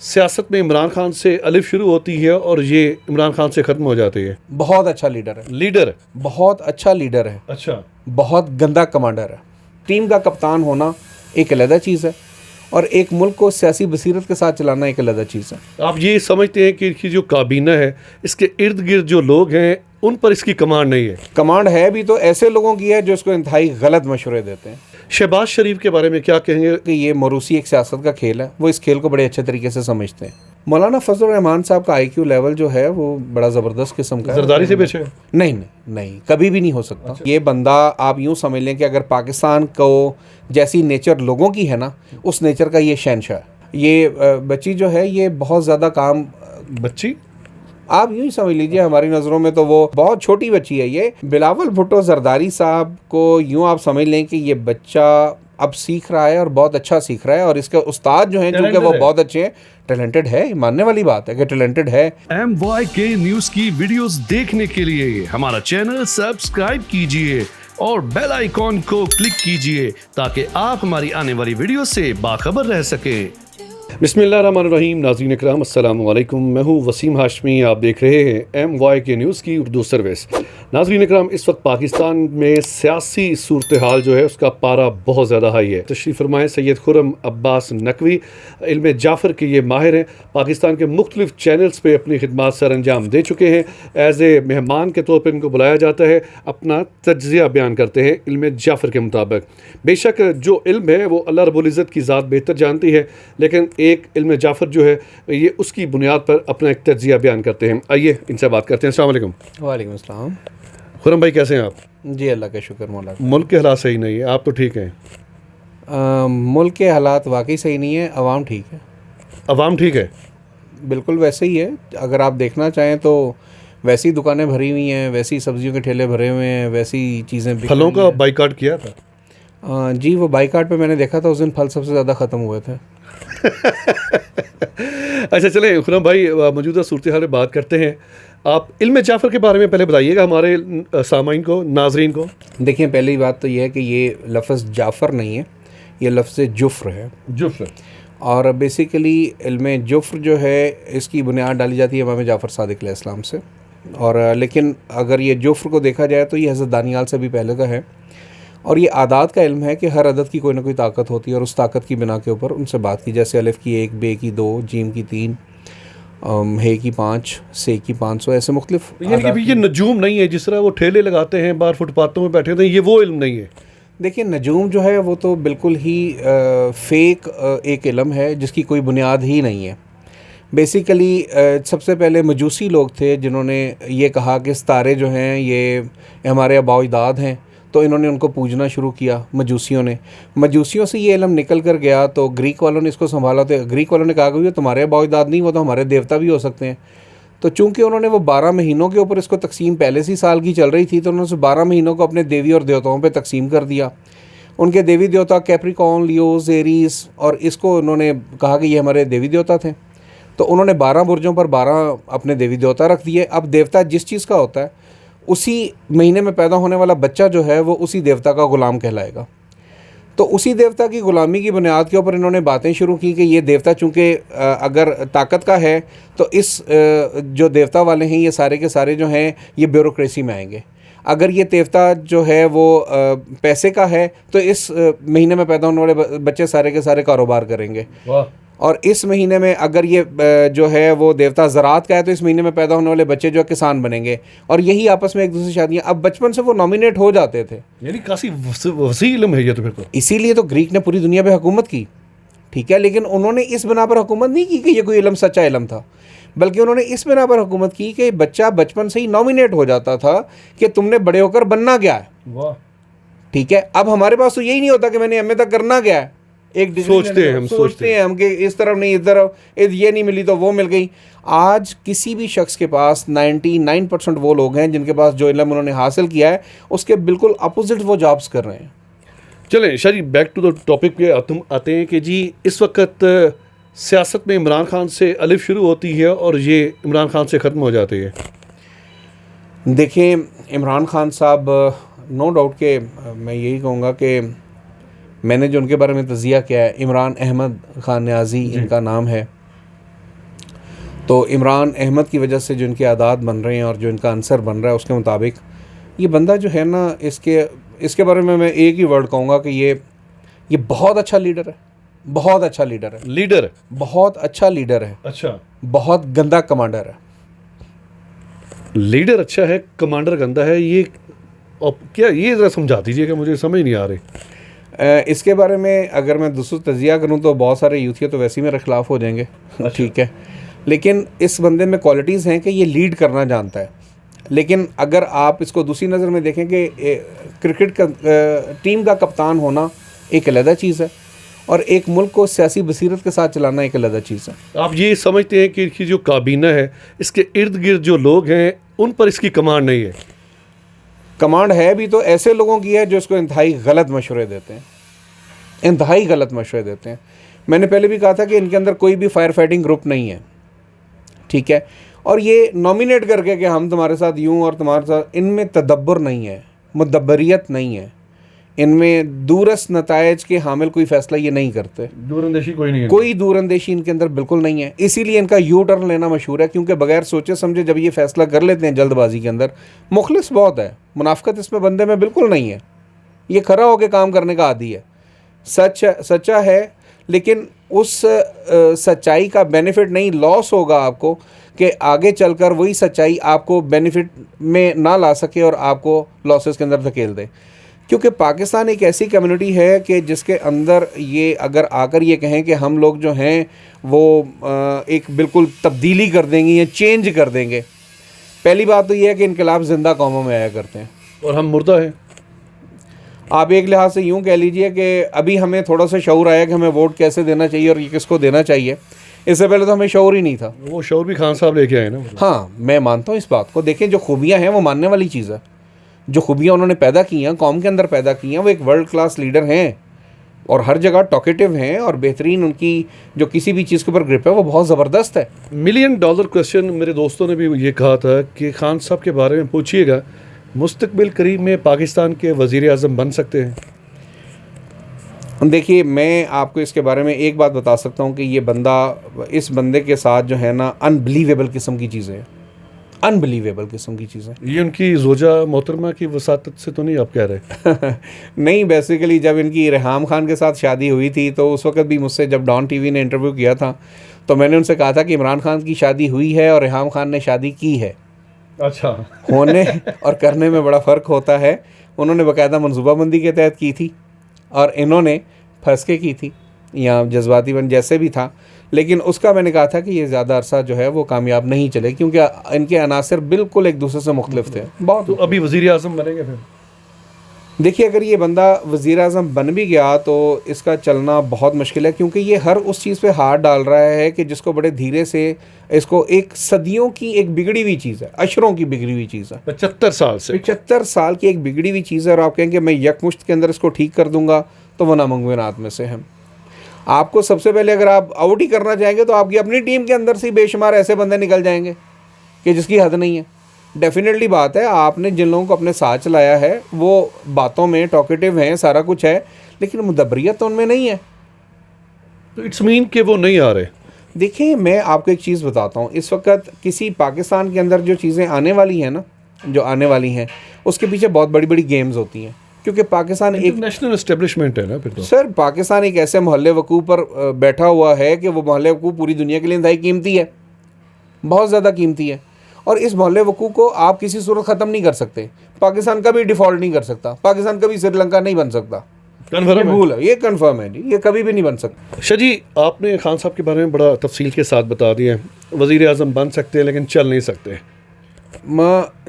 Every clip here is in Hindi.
सियासत में इमरान खान से अलिफ शुरू होती है और ये इमरान खान से ख़त्म हो जाती है। बहुत अच्छा लीडर है। लीडर बहुत अच्छा लीडर है। अच्छा। बहुत गंदा कमांडर है। टीम का कप्तान होना एक अलग चीज़ है और एक मुल्क को सियासी बसीरत के साथ चलाना एक अलग चीज़ है। आप ये समझते हैं कि इसकी जो काबीना है, इसके इर्द गिर्द जो लोग हैं, उन पर इसकी कमांड नहीं है? कमांड है भी तो ऐसे लोगों की है जो इसको इंतहाई गलत मशवरे देते हैं। शहबाज शरीफ के बारे में क्या कहेंगे? कि ये मरूसी एक सियासत का खेल है, वो इस खेल को बड़े अच्छे तरीके से समझते हैं। मौलाना फजल रहमान साहब का IQ लेवल जो है वो बड़ा ज़बरदस्त किस्म का है। जरदारी से पीछे? नहीं नहीं नहीं, कभी भी नहीं हो सकता। अच्छा। ये बंदा आप यूँ समझ लें कि अगर पाकिस्तान को जैसी नेचर लोगों की है ना, उस नेचर का ये शहंशाह है। ये बच्ची जो है ये बहुत ज़्यादा काम बच्ची आप यूँ ही समझ लीजिए, हमारी नज़रों में तो वो बहुत छोटी बच्ची है। ये बिलावल भुट्टो जरदारी साहब को यूँ आप समझ लें कि ये बच्चा अब सीख रहा है और बहुत अच्छा सीख रहा है और इसके उस्ताद जो हैं चूँकि वो बहुत अच्छे हैं, टैलेंटेड है, मानने वाली बात है कि टैलेंटेड है। MYK न्यूज़ की वीडियोस देखने के लिए हमारा चैनल सब्सक्राइब कीजिए और बेल आइकॉन को क्लिक कीजिए ताकि आप हमारी आने वाली वीडियो से बाखबर रह सकें। बिस्मिल्लाहिर्रहमानिर्रहीम। नाज़रीन इकराम, अस्सलाम वालेकुम। मैं हूँ वसीम हाशमी। आप देख रहे हैं MYK न्यूज़ की उर्दू सर्विस। नाज़रीन इकराम, इस वक्त पाकिस्तान में सियासी सूरत हाल जो है उसका पारा बहुत ज़्यादा हाई है। तशरीफ़ फरमाएँ सैयद खुर्रम अब्बास नकवी, इल्म जाफ़र के ये माहिर हैं, पाकिस्तान के मुख्तलिफ़ चैनल्स पर अपनी खिदमात सर अंजाम दे चुके हैं। एज़ ए मेहमान के तौर पर इनको बुलाया जाता है, अपना तज्ज़िया बयान करते हैं इल्म जाफ़र के मुताबिक। बेशक जो इल्म है वो अल्लाह रब्बुल इज़्ज़त की ज़ात बेहतर जानती है, लेकिन एक इल्म जाफ़र जो है ये उसकी बुनियाद पर अपना एक तज्ज़िया बयान करते हैं। आइए इनसे बात करते हैं। अस्सलाम वालेकुम। वालेकुम अस्सलाम। खुर्रम भाई, कैसे हैं आप? जी अल्लाह का शुक्र मौला। मुल्क के हालात सही नहीं है, आप तो ठीक हैं? मुल्क के हालात वाकई सही नहीं है, अवाम ठीक है। अवाम ठीक है? बिल्कुल वैसे ही है। अगर आप देखना चाहें तो वैसी दुकानें भरी हुई हैं, वैसी सब्जियों के ठेले भरे हुए हैं, वैसी चीज़ें। फलों का बाइकाट किया था? जी, वो बाइकाट पे मैंने देखा था, उस दिन फल सबसे ज़्यादा ख़त्म हुए थे। अच्छा, चलें खुर्रम भाई, मौजूदा सूरत हाल में बात करते हैं। आप इल्म जाफ़र के बारे में पहले बताइएगा हमारे सामाइन को, नाजरीन को। देखिए, पहली बात तो ये है कि ये लफ्ज़ जाफ़र नहीं है, ये लफ्ज़ जुफ़्र है। जुफ़्र। और बेसिकली इल्म जुफ़्र जो है इसकी बुनियाद डाली जाती है इमाम जाफ़र सादिक़ अलैहिस्सलाम से। और लेकिन अगर ये जुफ़्र को देखा जाए तो ये हज़रत दानियाल से भी पहले का है। और ये आदात का इल्म है कि हर अदद की कोई ना कोई ताकत होती है और उस ताकत की बिना के ऊपर उनसे बात की, जैसे अलिफ़ की 1, बे की 2, जीम की 3, हे की 5, से की 500, ऐसे मुख्तलिफ। यानी कि ये नजूम नहीं है, जिस तरह वो ठेले लगाते हैं बाहर फुटपाथों में बैठे होते हैं, ये वो इल्म नहीं है। देखिए, नजूम जो है वो तो बिल्कुल ही फ़ेक एक इल्म है जिसकी कोई बुनियाद ही नहीं है। बेसिकली सबसे पहले मजूसी लोग थे जिन्होंने ये कहा कि सितारे जो हैं ये हमारे आबा अजदाद हैं, तो इन्होंने उनको पूजना शुरू किया मजूसियों ने। मजूसियों से ये इल्म निकल कर गया तो ग्रीक वालों ने इसको संभाला, तो ग्रीक वालों ने कहा कि ये तुम्हारे आबा अजदाद नहीं, वो तो हमारे देवता भी हो सकते हैं। तो चूंकि उन्होंने वो 12 महीनों के ऊपर इसको तकसीम पहले से साल की चल रही थी, तो उन्होंने 12 महीनों को अपने देवी और देवताओं पे तकसीम कर दिया। उनके देवी देवता कैप्रिकॉन, लियो, एरीज, और इसको उन्होंने कहा कि ये हमारे देवी देवता थे। तो उन्होंने 12 बुर्जों पर 12 अपने देवी देवता रख दिए। अब देवता जिस चीज़ का होता है, उसी महीने में पैदा होने वाला बच्चा जो है वो उसी देवता का ग़ुलाम कहलाएगा। तो उसी देवता की ग़ुलामी की बुनियाद के ऊपर इन्होंने बातें शुरू की कि ये देवता चूँकि अगर ताकत का है तो इस जो देवता वाले हैं ये सारे के सारे जो हैं ये ब्यूरोक्रेसी में आएंगे। अगर ये देवता जो है वो पैसे का है तो इस महीने में पैदा होने वाले बच्चे सारे के सारे कारोबार करेंगे। वाह। और इस महीने में अगर ये जो है वो देवता ज़राअत का है तो इस महीने में पैदा होने वाले बच्चे जो है किसान बनेंगे। और यही आपस में एक दूसरे से शादियाँ, अब बचपन से वो नॉमिनेट हो जाते थे। यानी काफ़ी वसी इल्म है ये तो। फिर तो इसीलिए तो ग्रीक ने पूरी दुनिया पे हुकूमत की, ठीक है, लेकिन उन्होंने इस बिना पर हुकूमत नहीं की कि ये कोई इल्म सच्चा इल्म था, बल्कि उन्होंने इस बिना पर हुकूमत की कि बच्चा बचपन से ही नॉमिनेट हो जाता था कि तुमने बड़े होकर बनना क्या है। वाह। ठीक है, अब हमारे पास तो यही नहीं होता कि मैंने MA तक करना क्या है। एक सोचते हैं हम कि इस तरफ नहीं, इस तरफ ये नहीं मिली तो वो मिल गई। आज किसी भी शख्स के पास 99% वो लोग हैं जिनके पास जो इल्म उन्होंने हासिल किया है उसके बिल्कुल अपोजिट वो जॉब्स कर रहे हैं। चलें शायद बैक टू द टॉपिक पे तुम आते हैं कि जी इस वक्त सियासत में इमरान खान से अलिफ शुरू होती है और ये इमरान खान से ख़त्म हो जाती है। देखें, इमरान खान साहब नो डाउट के मैं यही कहूँगा कि मैंने जो उनके बारे में तज़िया किया है, इमरान अहमद खान न्याज़ी इनका नाम है। तो इमरान अहमद की वजह से जो इनके आदात बन रहे हैं और जो इनका आंसर बन रहा है उसके मुताबिक ये बंदा जो है ना, इसके बारे में मैं एक ही वर्ड कहूँगा कि ये बहुत अच्छा लीडर है, बहुत अच्छा लीडर है, लीडर बहुत अच्छा लीडर है, अच्छा, बहुत गंदा कमांडर है। लीडर अच्छा है, कमांडर गंदा है, ये क्या, ये ज़रा समझा दीजिएगा, मुझे समझ नहीं आ रही। इसके बारे में अगर मैं दूसरा तजिया करूं तो बहुत सारे यूथिया तो वैसे ही मेरे ख़िलाफ़ हो जाएंगे। ठीक है, लेकिन इस बंदे में क्वालिटीज़ हैं कि ये लीड करना जानता है। लेकिन अगर आप इसको दूसरी नज़र में देखें कि क्रिकेट का टीम का कप्तान होना एक अलग चीज़ है और एक मुल्क को सियासी बसीरत के साथ चलाना एक अलग चीज़ है। आप ये समझते हैं कि इसकी जो काबीना है, इसके इर्द गिर्द जो लोग हैं, उन पर इसकी कमांड नहीं है? कमांड है भी तो ऐसे लोगों की है जो इसको इंतहाई गलत मशवरे देते हैं, इंतहाई गलत मशवरे देते हैं। मैंने पहले भी कहा था कि इनके अंदर कोई भी फायर फाइटिंग ग्रुप नहीं है, ठीक है, और ये नॉमिनेट करके कि हम तुम्हारे साथ यूं और तुम्हारे साथ, इनमें तदब्बर नहीं है, मुदब्बरियत नहीं है, इनमें दूरस नतायज के हामिल कोई फ़ैसला ये नहीं करते। दूरंदेशी कोई नहीं है, कोई दूरंदेशी इनके अंदर बिल्कुल नहीं है। इसीलिए इनका यू टर्न लेना मशहूर है, क्योंकि बगैर सोचे समझे जब ये फ़ैसला कर लेते हैं जल्दबाजी के अंदर, मुखलिस बहुत है, मुनाफिकत इसमें बंदे में बिल्कुल नहीं है, ये खरा होकर काम करने का आदी है, सच्चा है, लेकिन उस सच्चाई का बेनिफिट नहीं, लॉस होगा आपको कि आगे चलकर वही सच्चाई आपको बेनिफिट में ना ला सके और आपको लॉसेस के अंदर धकेल दे। क्योंकि पाकिस्तान एक ऐसी कम्युनिटी है कि जिसके अंदर ये अगर आकर ये कहें कि हम लोग जो हैं वो एक बिल्कुल तब्दीली कर देंगे या चेंज कर देंगे, पहली बात तो ये है कि इनकलाब ज़िंदा कौमों में आया करते हैं और हम मुर्दा हैं। आप एक लिहाज से यूँ कह लीजिए कि अभी हमें थोड़ा सा शऊर आया कि हमें वोट कैसे देना चाहिए और ये किसको देना चाहिए। इससे पहले तो हमें शऊर ही नहीं था। वो शऊर भी खान साहब लेके आए ना। हाँ, मैं मानता हूँ इस बात को। देखें, जो खूबियाँ हैं वो मानने वाली चीज़ है, जो खूबियाँ उन्होंने पैदा की हैं, कौम के अंदर पैदा की हैं, वो एक वर्ल्ड क्लास लीडर हैं और हर जगह टॉकेटिव हैं और बेहतरीन उनकी जो किसी भी चीज़ के ऊपर ग्रिप है वो बहुत ज़बरदस्त है। $1 मिलियन क्वेश्चन, मेरे दोस्तों ने भी ये कहा था कि खान साहब के बारे में पूछिएगा, मुस्तकबिल करीब में पाकिस्तान के वज़ीर आज़म बन सकते हैं? देखिए, मैं आपको इसके बारे में एक बात बता सकता हूँ कि ये बंदा, इस बंदे के साथ जो है ना, अनबिलीवेबल किस्म की चीज़ें हैं, अनबिलीवेबल किस्म की चीज़ें। ये उनकी ज़ोजा मोहतरमा की वसातत से तो नहीं आप कह रहे? नहीं, बेसिकली जब इनकी रेहाम खान के साथ शादी हुई थी तो उस वक्त भी मुझसे जब डॉन टीवी ने इंटरव्यू किया था तो मैंने उनसे कहा था कि इमरान खान की शादी हुई है और रेहाम खान ने शादी की है। अच्छा, होने और करने में बड़ा फ़र्क होता है। उन्होंने बाकायदा मनसूबाबंदी के तहत की थी और इन्होंने फंस के की थी या जज्बाती बन जैसे भी था, लेकिन उसका मैंने कहा था कि ये ज़्यादा अरसा जो है वो कामयाब नहीं चले क्योंकि इनके अनासर बिल्कुल एक दूसरे से मुख्तलिफ थे बहुत। तो अभी वज़ीर आज़म बनेंगे फिर? देखिए, अगर ये बंदा वज़ीर आज़म बन भी गया तो इसका चलना बहुत मुश्किल है, क्योंकि ये हर उस चीज़ पे हाथ डाल रहा है कि जिसको बड़े धीरे से, इसको एक सदियों की एक बिगड़ी हुई चीज़ है, अशरों की बिगड़ी हुई चीज़ है, 75 साल से 75 साल की एक बिगड़ी हुई चीज़ है और आप कहेंगे मैं यकमुश्त के अंदर इसको ठीक कर दूंगा, तो वो नामुमकिनात में से हैं। आपको सबसे पहले अगर आप आउट ही करना चाहेंगे तो आपकी अपनी टीम के अंदर से बेशुमार ऐसे बंदे निकल जाएंगे कि जिसकी हद नहीं है। डेफिनेटली बात है, आपने जिन लोगों को अपने साथ चलाया है वो बातों में टॉकेटिव हैं, सारा कुछ है, लेकिन मुदब्बरियत तो उनमें नहीं है। तो इट्स मीन कि वो नहीं आ रहे। देखिए, मैं आपको एक चीज़ बताता हूँ, इस वक्त किसी पाकिस्तान के अंदर जो चीज़ें आने वाली हैं ना, जो आने वाली हैं, उसके पीछे बहुत बड़ी बड़ी गेम्स होती हैं, क्योंकि पाकिस्तान एक नेशनल एस्टेब्लिशमेंट है ना फिर तो। सर, पाकिस्तान एक ऐसे मोहल्ले वकूफ़ पर बैठा हुआ है कि वो मोहल्ले वकूफ़ पूरी दुनिया के लिए इंतहाई कीमती है, बहुत ज़्यादा कीमती है, और इस मोहल्ले वकूफ़ को आप किसी सूरत ख़त्म नहीं कर सकते। पाकिस्तान कभी डिफ़ॉल्ट नहीं कर सकता, पाकिस्तान कभी श्रीलंका नहीं बन सकता, कन्फर्म भूल है, ये कन्फर्म है जी, ये कभी भी नहीं बन सकता। शाह जी, आपने खान साहब के बारे में बड़ा तफसील के साथ बता दिया, वज़ीर आज़म बन सकते हैं लेकिन चल नहीं सकते।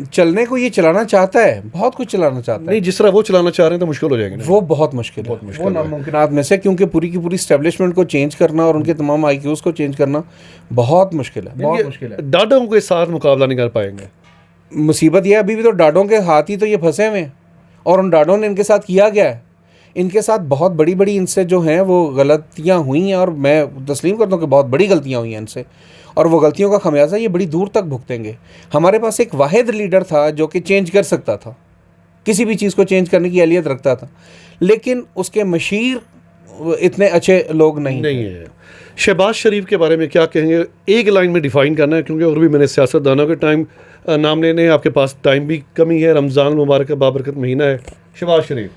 चलने को ये चलाना चाहता है, बहुत कुछ चलाना चाहता है। नहीं, जिस तरह वो चलाना चाह रहे हैं तो मुश्किल हो जाएगी ना। वो बहुत मुश्किल है, वो नामुमकिनात में से, क्योंकि पूरी की पूरी स्टैब्लिशमेंट को चेंज करना और उनके तमाम IQs को चेंज करना बहुत मुश्किल है, बहुत मुश्किल है। डाडों के साथ मुकाबला नहीं कर पाएंगे। मुसीबत यह, अभी भी तो डाडों के हाथ ही तो ये फंसे हुए हैं, और उन डाडों ने इनके साथ किया गया है। इनके साथ बहुत बड़ी बड़ी इनसे जो हैं वो गलतियाँ हुई हैं, और मैं तस्लीम करता हूँ कि बहुत बड़ी गलतियाँ हुई हैं इनसे, और वो गलतियों का खमियाजा ये बड़ी दूर तक भुगतेंगे। हमारे पास एक वाहिद लीडर था जो कि चेंज कर सकता था, किसी भी चीज़ को चेंज करने की अहलियत रखता था, लेकिन उसके मशीर इतने अच्छे लोग नहीं है। शहबाज शरीफ के बारे में क्या कहेंगे, एक लाइन में डिफ़ाइन करना है क्योंकि और भी मैंने सियासतदानों के टाइम नाम लेने हैं, आपके पास टाइम भी कमी है, रमज़ान मुबारक का बाबरकत महीना है। शहबाज शरीफ,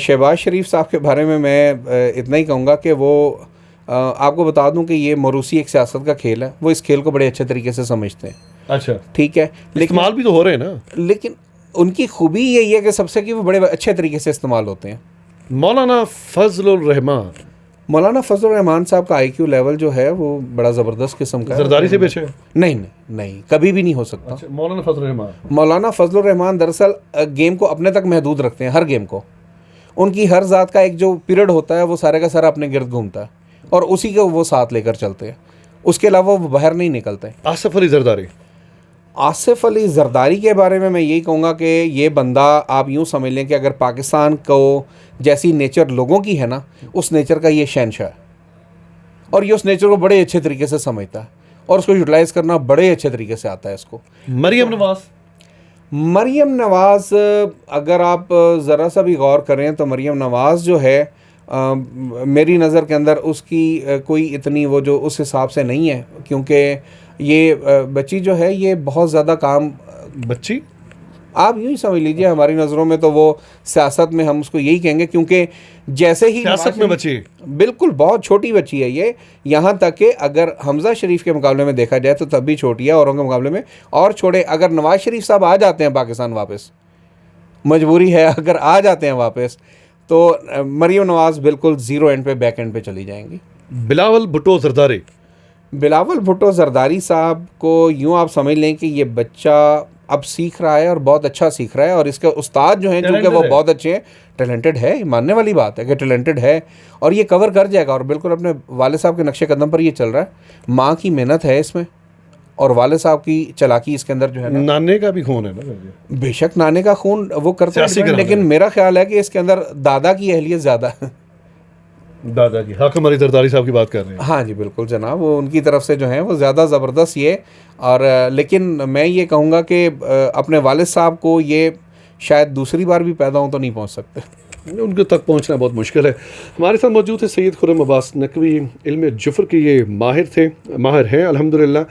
शहबाज शरीफ साहब के बारे में मैं इतना ही कहूँगा कि वो आपको बता दूं कि ये मरूसी एक सियासत का खेल है, वो इस खेल को बड़े अच्छे तरीके से समझते हैं। अच्छा, ठीक है, लेकिन इस्तेमाल भी तो हो रहे हैं ना। लेकिन उनकी खूबी यही है कि सबसे कि वो बड़े अच्छे तरीके से इस्तेमाल होते हैं। मौलाना फजलुर रहमान, मौलाना फजलुर रहमान साहब का IQ लेवल जो है वो बड़ा ज़बरदस्त किस्म का है। जरदारी से पीछे? नहीं नहीं नहीं, कभी भी नहीं हो सकता। अच्छा, मौलाना फजलुर रहमान, मौलाना फजलुर रहमान दरअसल गेम को अपने तक महदूद रखते हैं, हर गेम को। उनकी हर ज़ात का एक जो पीरियड होता है वो सारे का सारा अपने गिर्द घूमता है और उसी को वो साथ लेकर चलते हैं, उसके अलावा वो बाहर नहीं निकलते। आसिफ अली जरदारी, आसिफ अली जरदारी के बारे में मैं यही कहूँगा कि ये बंदा आप यूँ समझ लें कि अगर पाकिस्तान को जैसी नेचर लोगों की है ना, उस नेचर का ये शहंशाह है और ये उस नेचर को बड़े अच्छे तरीके से समझता है और उसको यूटिलाइज़ करना बड़े अच्छे तरीके से आता है इसको। मरियम नवाज, मरियम नवाज़ अगर आप ज़रा सा भी गौर करें तो मरियम नवाज़ जो है मेरी नज़र के अंदर उसकी कोई इतनी वो जो उस हिसाब से नहीं है, क्योंकि ये बच्ची जो है ये बहुत ज़्यादा काम, बच्ची आप यूँ ही समझ लीजिए, हमारी नज़रों में तो वो सियासत में हम उसको यही कहेंगे, क्योंकि जैसे ही सियासत में बच्ची, बिल्कुल बहुत छोटी बच्ची है ये। यहाँ तक कि अगर हमज़ा शरीफ के मुकाबले में देखा जाए तो तब भी छोटी है, औरों के मुकाबले में और छोड़े। अगर नवाज़ शरीफ साहब आ जाते हैं पाकिस्तान वापस, मजबूरी है, अगर आ जाते हैं वापस तो मरियम नवाज़ बिल्कुल ज़ीरो एंड पे, बैक एंड पे चली जाएंगी। बिलावल भुट्टो जरदारी, बिलावल भुट्टो जरदारी साहब को यूँ आप समझ लें कि ये बच्चा अब सीख रहा है और बहुत अच्छा सीख रहा है, और इसके उस्ताद जो हैं चूँकि वो बहुत अच्छे हैं, टैलेंटेड है, मानने वाली बात है कि टैलेंटेड है और ये कवर कर जाएगा और बिल्कुल अपने वाले साहब के नक्शे कदम पर ये चल रहा है। माँ की मेहनत है इसमें और वाले साहब की चालाकी इसके अंदर जो है ना, नाने का भी खून है ना। बेशक नाने का खून वो करते हैं, लेकिन मेरा ख्याल है कि इसके अंदर दादा की अहलियत ज़्यादा है। दादा की, हाकिम अली जरदारी साहब की बात कर रहे हैं। हाँ जी बिल्कुल जनाब, वो उनकी तरफ से जो है वो ज़्यादा ज़बरदस्त ये। और लेकिन मैं ये कहूँगा कि अपने वालिद साहब को ये शायद दूसरी बार भी पैदा हो तो नहीं पहुँच सकते, उनके तक पहुंचना बहुत मुश्किल है। हमारे साथ मौजूद है सैयद खुर्रम अब्बास नकवी, इल्म जुफ़र के ये माहिर हैं अल्हम्दुलिल्लाह,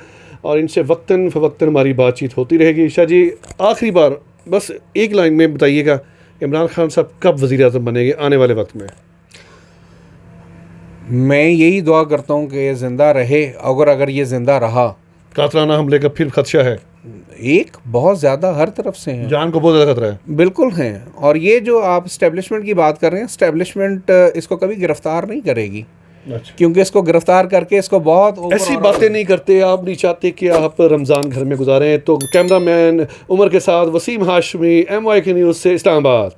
और इनसे वक्तन फ़वक्तन हमारी बातचीत होती रहेगी। शाह जी, आखिरी बार बस एक लाइन में बताइएगा, इमरान खान साहब कब वज़ीर-ए-आज़म बनेंगे आने वाले वक्त में? मैं यही दुआ करता हूँ कि ये ज़िंदा रहे, अगर ये ज़िंदा रहा। कातलाना हमले का फिर खदशा है? एक बहुत ज़्यादा हर तरफ से हैं, जान को बहुत ज़्यादा खतरा है। बिल्कुल हैं। और ये जो आप इस्टेब्लिशमेंट की बात कर रहे हैं, इस्टेब्लिशमेंट इसको कभी गिरफ़्तार नहीं करेगी, अच्छा, क्योंकि इसको गिरफ़्तार करके इसको बहुत ऐसी बातें नहीं करते। आप नहीं चाहते कि आप रमज़ान घर में गुजारें। तो कैमरामैन उमर के साथ वसीम हाशमी, MYK न्यूज़ से इस्लामाबाद।